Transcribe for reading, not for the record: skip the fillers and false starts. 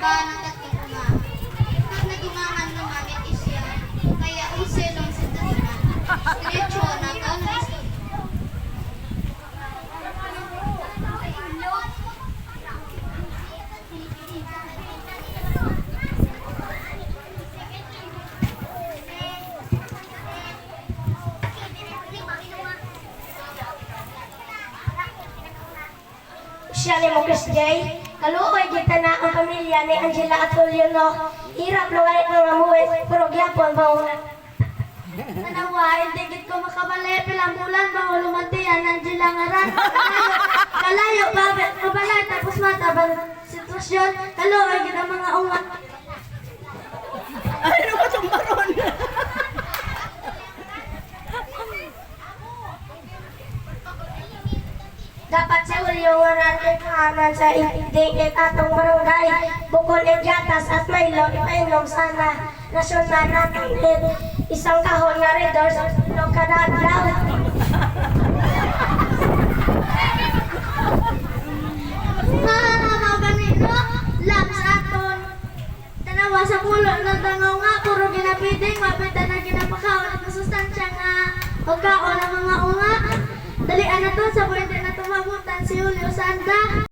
ba ng tatlong uma? Pag nagumangan naman at isya, kaya usilong sa tasina. Diretso na to na isod. Siya ni mo Chris J. Kaluoy kita na ang pamilya ni Angela at Julio no. Hirap lugalit ng amuwi, pero gyapon ba Tanawa, hindi gid ko makabalik pilang bulan ba lumantian ng Angela nga ran. Kalayo ba mabalay tapos matabang sitwasyon. Kaluoy gid ang mga ungat. Ano ba itong baron? dapat si Julio nga natin kahanan sa itigit atong barangay. Bukod ng gatas at Milo, ipainom sana. Nasyonal natin isang kahon nga redor sa tulog kada adlaw. Mga ganito, lang sa aton. Tanawa sa pulo ng tangaw nga, puro ginapiting, mapita na ginapakaon at masustansya nga. Pagkaon ng mga unga. Dalian na to, sa pwede na tumabutan si Julio Sanda.